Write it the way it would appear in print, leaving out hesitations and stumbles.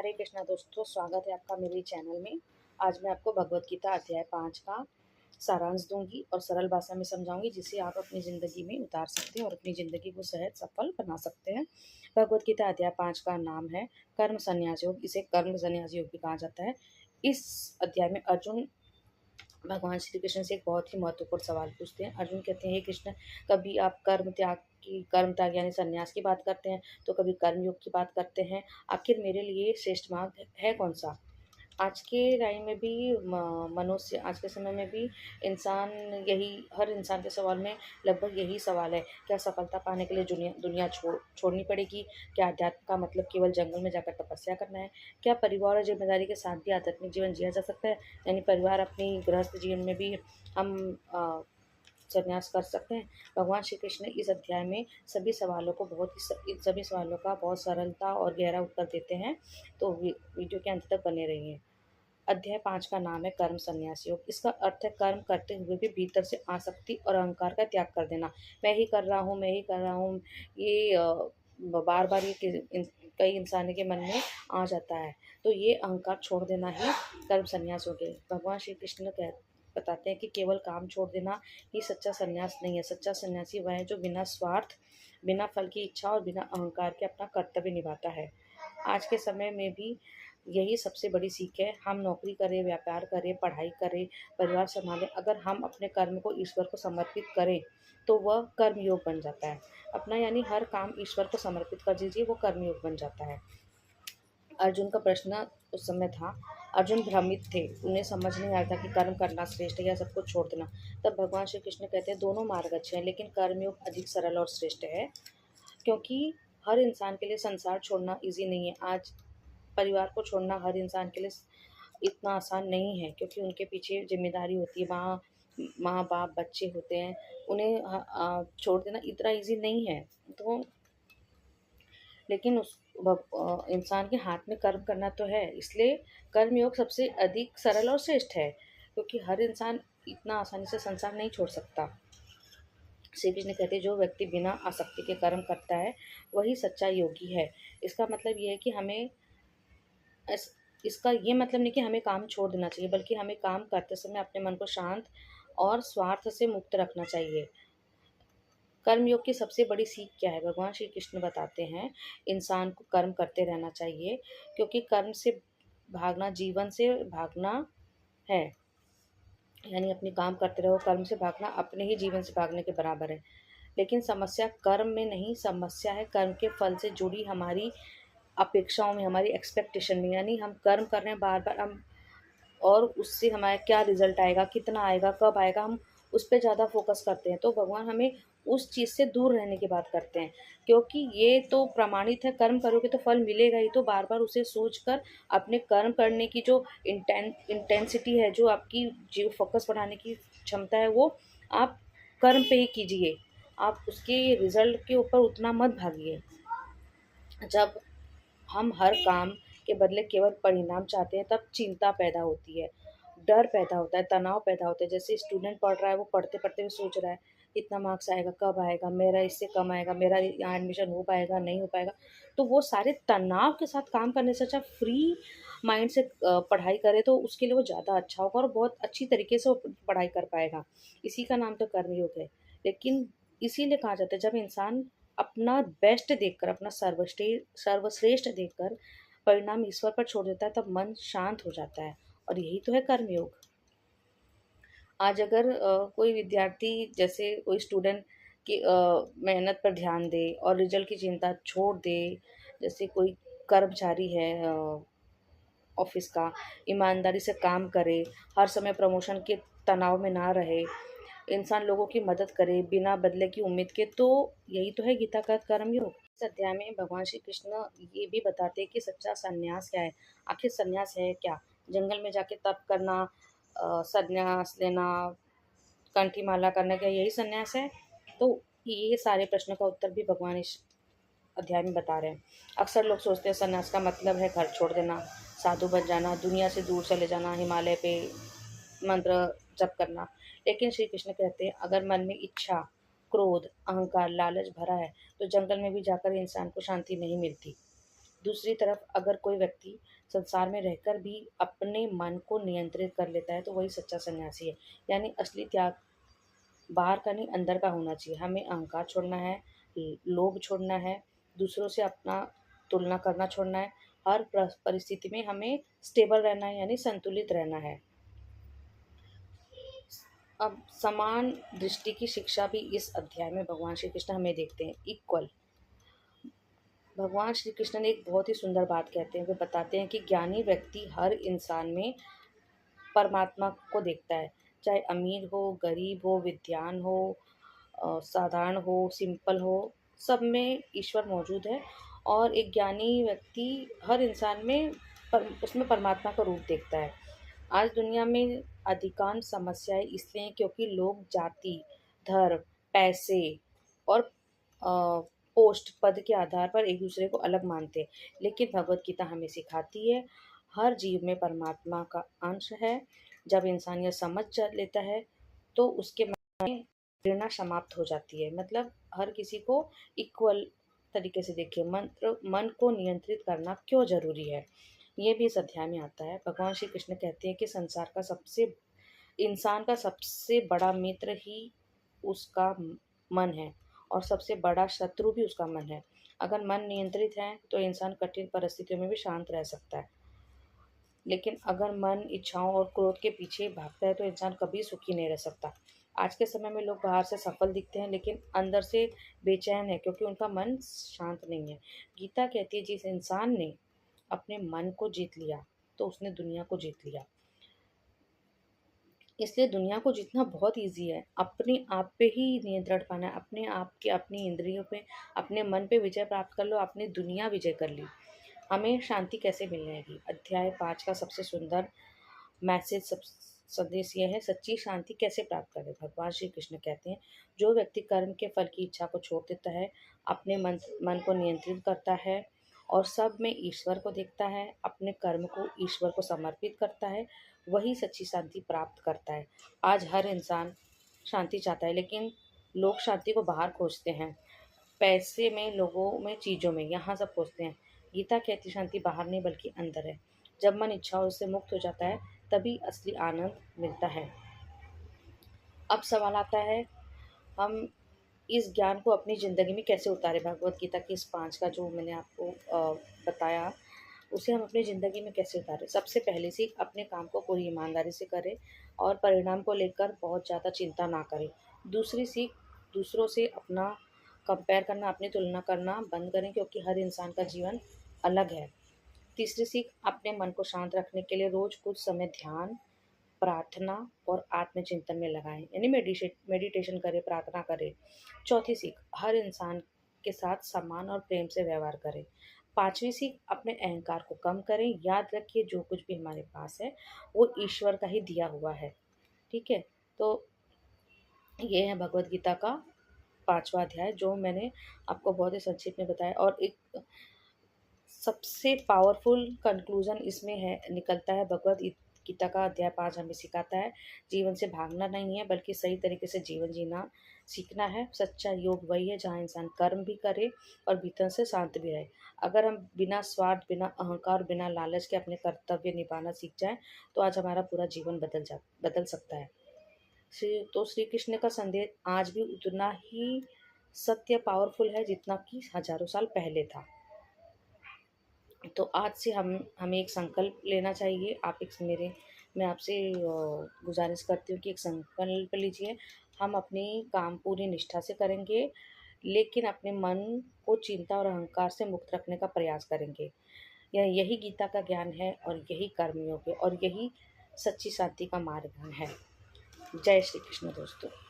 हरे कृष्णा दोस्तों, स्वागत है आपका मेरे चैनल में। आज मैं आपको भगवत गीता अध्याय 5 का सारांश दूंगी और सरल भाषा में समझाऊंगी, जिसे आप अपनी ज़िंदगी में उतार सकते हैं और अपनी ज़िंदगी को सहज सफल बना सकते हैं। भगवत गीता अध्याय 5 का नाम है कर्म संन्यास योग। इसे कर्म संन्यास योग भी कहा जाता है। इस अध्याय में अर्जुन भगवान श्री कृष्ण से एक बहुत ही महत्वपूर्ण सवाल पूछते हैं। अर्जुन कहते हैं, हे कृष्ण, कभी आप कर्म त्याग यानी संन्यास की बात करते हैं, तो कभी कर्म योग की बात करते हैं। आखिर मेरे लिए श्रेष्ठ मार्ग है कौन सा? आज के टाइम में भी मनुष्य, आज के समय में भी इंसान, यही हर इंसान के सवाल में लगभग यही सवाल है। क्या सफलता पाने के लिए दुनिया दुनिया छोड़नी पड़ेगी? क्या अध्यात्म का मतलब केवल जंगल में जाकर तपस्या करना है? क्या परिवार और जिम्मेदारी के साथ भी आध्यात्मिक जीवन जिया जा सकता है? यानी परिवार, अपनी गृहस्थ जीवन में भी हम संन्यास कर सकते हैं। भगवान श्री कृष्ण इस अध्याय में सभी सवालों का बहुत सरलता और गहरा उत्तर देते हैं। तो वीडियो के अंत तक बने रहिए। अध्याय 5 का नाम है कर्म संन्यास योग। इसका अर्थ है कर्म करते हुए भी भीतर से आसक्ति और अहंकार का त्याग कर देना। मैं ही कर रहा हूँ, मैं ही कर रहा हूँ, ये बार बार ये कई इंसानों के मन में आ जाता है। तो ये अहंकार छोड़ देना ही कर्म संन्यास हो गया। भगवान श्री कृष्ण बताते हैं कि केवल काम छोड़ देना ही सच्चा संन्यास नहीं है। सच्चा सन्यासी वह है जो बिना स्वार्थ, बिना फल की इच्छा और बिना अहंकार के अपना कर्तव्य निभाता है। आज के समय में भी यही सबसे बड़ी सीख है। हम नौकरी करें, व्यापार करें, पढ़ाई करें, परिवार संभालें, अगर हम अपने कर्म को ईश्वर को समर्पित करें तो वह कर्मयोग बन जाता है। अपना यानी हर काम ईश्वर को समर्पित कर दीजिए, वो कर्मयोग बन जाता है। अर्जुन का प्रश्न उस समय था, अर्जुन भ्रमित थे, उन्हें समझ नहीं आ रहा था कि कर्म करना श्रेष्ठ है या सब कुछ छोड़ देना। तब भगवान श्री कृष्ण कहते हैं, दोनों मार्ग अच्छे हैं, लेकिन कर्मयोग अधिक सरल और श्रेष्ठ है। क्योंकि हर इंसान के लिए संसार छोड़ना इजी नहीं है। आज परिवार को छोड़ना हर इंसान के लिए इतना आसान नहीं है, क्योंकि उनके पीछे जिम्मेदारी होती है। माँ बाप, बच्चे होते हैं, उन्हें छोड़ देना इतना इजी नहीं है। तो लेकिन इंसान के हाथ में कर्म करना तो है, इसलिए कर्मयोग सबसे अधिक सरल और श्रेष्ठ है, क्योंकि हर इंसान इतना आसानी से संसार नहीं छोड़ सकता। श्री कृष्ण कहते हैं, जो व्यक्ति बिना आसक्ति के कर्म करता है वही सच्चा योगी है। इसका मतलब ये है कि इसका ये मतलब नहीं कि हमें काम छोड़ देना चाहिए, बल्कि हमें काम करते समय अपने मन को शांत और स्वार्थ से मुक्त रखना चाहिए। कर्मयोग की सबसे बड़ी सीख क्या है? भगवान श्री कृष्ण बताते हैं, इंसान को कर्म करते रहना चाहिए, क्योंकि कर्म से भागना जीवन से भागना है। यानी अपने काम करते रहो, कर्म से भागना अपने ही जीवन से भागने के बराबर है। लेकिन समस्या कर्म में नहीं, समस्या है कर्म के फल से जुड़ी हमारी अपेक्षाओं में, हमारी एक्सपेक्टेशन में। यानी हम कर्म कर रहे हैं बार बार, हम और उससे हमारा क्या रिजल्ट आएगा, कितना आएगा, कब आएगा, हम उस पर ज़्यादा फोकस करते हैं। तो भगवान हमें उस चीज़ से दूर रहने की बात करते हैं, क्योंकि ये तो प्रमाणित है, कर्म करोगे तो फल मिलेगा ही। तो बार बार उसे सोचकर अपने कर्म करने की जो इंटेंसिटी है, जो आपकी जो फोकस बढ़ाने की क्षमता है, वो आप कर्म पे ही कीजिए। आप उसके रिजल्ट के ऊपर उतना मत भागिए। जब हम हर काम के बदले केवल परिणाम चाहते हैं, तब चिंता पैदा होती है, डर पैदा होता है, तनाव पैदा होता है। जैसे स्टूडेंट पढ़ रहा है, वो पढ़ते पढ़ते हुए सोच रहा है, इतना मार्क्स आएगा, कब आएगा, मेरा इससे कम आएगा, मेरा यहाँ एडमिशन हो पाएगा, नहीं हो पाएगा। तो वो सारे तनाव के साथ काम करने से अच्छा फ्री माइंड से पढ़ाई करे, तो उसके लिए वो ज़्यादा अच्छा होगा और बहुत अच्छी तरीके से वो पढ़ाई कर पाएगा। इसी का नाम तो कर्मयोग है। लेकिन इसीलिए कहा जाता है, जब इंसान अपना बेस्ट देखकर, अपना सर्वश्रेष्ठ देखकर परिणाम ईश्वर पर छोड़ देता है, तब मन शांत हो जाता है। और यही तो है कर्मयोग। आज अगर कोई विद्यार्थी, जैसे कोई स्टूडेंट की मेहनत पर ध्यान दे और रिजल्ट की चिंता छोड़ दे, जैसे कोई कर्मचारी है ऑफिस का, ईमानदारी से काम करे, हर समय प्रमोशन के तनाव में ना रहे, इंसान लोगों की मदद करे बिना बदले की उम्मीद के, तो यही तो है गीता का कर्मयोग। इस अध्याय में भगवान श्री कृष्ण ये भी बताते हैं कि सच्चा संन्यास क्या है। आखिर संन्यास है क्या? जंगल में जाके तप करना, संन्यास लेना, कंठी माला करना, क्या यही संन्यास है? तो ये सारे प्रश्नों का उत्तर भी भगवान इस अध्याय में बता रहे हैं। अक्सर लोग सोचते हैं संन्यास का मतलब है घर छोड़ देना, साधु बन जाना, दुनिया से दूर चले जाना, हिमालय पे मंत्र जप करना। लेकिन श्री कृष्ण कहते हैं, अगर मन में इच्छा, क्रोध, अहंकार, लालच भरा है, तो जंगल में भी जाकर इंसान को शांति नहीं मिलती। दूसरी तरफ अगर कोई व्यक्ति संसार में रहकर भी अपने मन को नियंत्रित कर लेता है तो वही सच्चा सन्यासी है। यानी असली त्याग बाहर का नहीं, अंदर का होना चाहिए। हमें अहंकार छोड़ना है, लोभ छोड़ना है, दूसरों से अपना तुलना करना छोड़ना है। हर परिस्थिति में हमें स्टेबल रहना है, यानी संतुलित रहना है। अब समान दृष्टि की शिक्षा भी इस अध्याय में भगवान श्री कृष्ण हमें देखते हैं। इक्वल, भगवान श्री कृष्ण ने एक बहुत ही सुंदर बात कहते हैं। वे बताते हैं कि ज्ञानी व्यक्ति हर इंसान में परमात्मा को देखता है, चाहे अमीर हो, गरीब हो, विद्वान हो, साधारण हो, सिंपल हो, सब में ईश्वर मौजूद है। और एक ज्ञानी व्यक्ति हर इंसान में उसमें परमात्मा का रूप देखता है। आज दुनिया में अधिकांश समस्याएं इसलिए हैं क्योंकि लोग जाति, धर्म, पैसे और पोस्ट पद के आधार पर एक दूसरे को अलग मानते हैं। लेकिन भगवत गीता हमें सिखाती है हर जीव में परमात्मा का अंश है। जब इंसान यह समझ लेता है तो उसके मन में घृणा समाप्त हो जाती है। मतलब हर किसी को इक्वल तरीके से देखिए। मंत्र मन को नियंत्रित करना क्यों जरूरी है, ये भी इस अध्याय में आता है। भगवान श्री कृष्ण कहते हैं कि संसार का इंसान का सबसे बड़ा मित्र ही उसका मन है और सबसे बड़ा शत्रु भी उसका मन है। अगर मन नियंत्रित है तो इंसान कठिन परिस्थितियों में भी शांत रह सकता है। लेकिन अगर मन इच्छाओं और क्रोध के पीछे भागता है तो इंसान कभी सुखी नहीं रह सकता। आज के समय में लोग बाहर से सफल दिखते हैं लेकिन अंदर से बेचैन है क्योंकि उनका मन शांत नहीं है। गीता कहती है जिस इंसान ने अपने मन को जीत लिया तो उसने दुनिया को जीत लिया। इसलिए दुनिया को जीतना बहुत ईजी है। अपने आप पे ही नियंत्रण पाना है, अपने आप के, अपनी इंद्रियों पे, अपने मन पे विजय प्राप्त कर लो, अपनी दुनिया विजय कर ली। हमें शांति कैसे मिल जाएगी? अध्याय 5 का सबसे सुंदर संदेश यह है, सच्ची शांति कैसे प्राप्त करें। भगवान श्री कृष्ण कहते हैं जो व्यक्ति कर्म के फल की इच्छा को छोड़ देता है, अपने मन को नियंत्रित करता है और सब में ईश्वर को देखता है, अपने कर्म को ईश्वर को समर्पित करता है, वही सच्ची शांति प्राप्त करता है। आज हर इंसान शांति चाहता है लेकिन लोग शांति को बाहर खोजते हैं, पैसे में, लोगों में, चीज़ों में, यहाँ सब खोजते हैं। गीता कहती शांति बाहर नहीं बल्कि अंदर है। जब मन इच्छाओं से मुक्त हो जाता है तभी असली आनंद मिलता है। अब सवाल आता है हम इस ज्ञान को अपनी ज़िंदगी में कैसे उतारें। भगवत गीता की इस 5 का जो मैंने आपको बताया उसे हम अपनी ज़िंदगी में कैसे उतारें। सबसे पहले सीख, अपने काम को पूरी ईमानदारी से करें और परिणाम को लेकर बहुत ज़्यादा चिंता ना करें। दूसरी सीख, दूसरों से अपना कंपेयर करना, अपनी तुलना करना बंद करें क्योंकि हर इंसान का जीवन अलग है। तीसरी सीख, अपने मन को शांत रखने के लिए रोज़ कुछ समय ध्यान, प्रार्थना और आत्मचिंतन में लगाएं, यानी मेडिटेशन करें, प्रार्थना करें। चौथी सीख, हर इंसान के साथ सम्मान और प्रेम से व्यवहार करें। पांचवी सीख, अपने अहंकार को कम करें। याद रखिए जो कुछ भी हमारे पास है वो ईश्वर का ही दिया हुआ है। ठीक है, तो ये है भगवत गीता का 5वां अध्याय जो मैंने आपको बहुत ही संक्षिप्त में बताया। और एक सबसे पावरफुल कंक्लूजन इसमें है, निकलता है। भगवत गीता का अध्याय 5 हमें सिखाता है जीवन से भागना नहीं है बल्कि सही तरीके से जीवन जीना सीखना है। सच्चा योग वही है जहाँ इंसान कर्म भी करे और भीतर से शांत भी रहे। अगर हम बिना स्वार्थ, बिना अहंकार, बिना लालच के अपने कर्तव्य निभाना सीख जाएं तो आज हमारा पूरा जीवन बदल सकता है। श्री कृष्ण का संदेश आज भी उतना ही सत्य, पावरफुल है जितना कि हजारों साल पहले था। तो आज से हमें एक संकल्प लेना चाहिए। मैं आपसे गुजारिश करती हूँ कि एक संकल्प लीजिए। हम अपनी काम पूरी निष्ठा से करेंगे लेकिन अपने मन को चिंता और अहंकार से मुक्त रखने का प्रयास करेंगे। यही गीता का ज्ञान है और यही कर्मयोग है और यही सच्ची शांति का मार्ग है। जय श्री कृष्ण दोस्तों।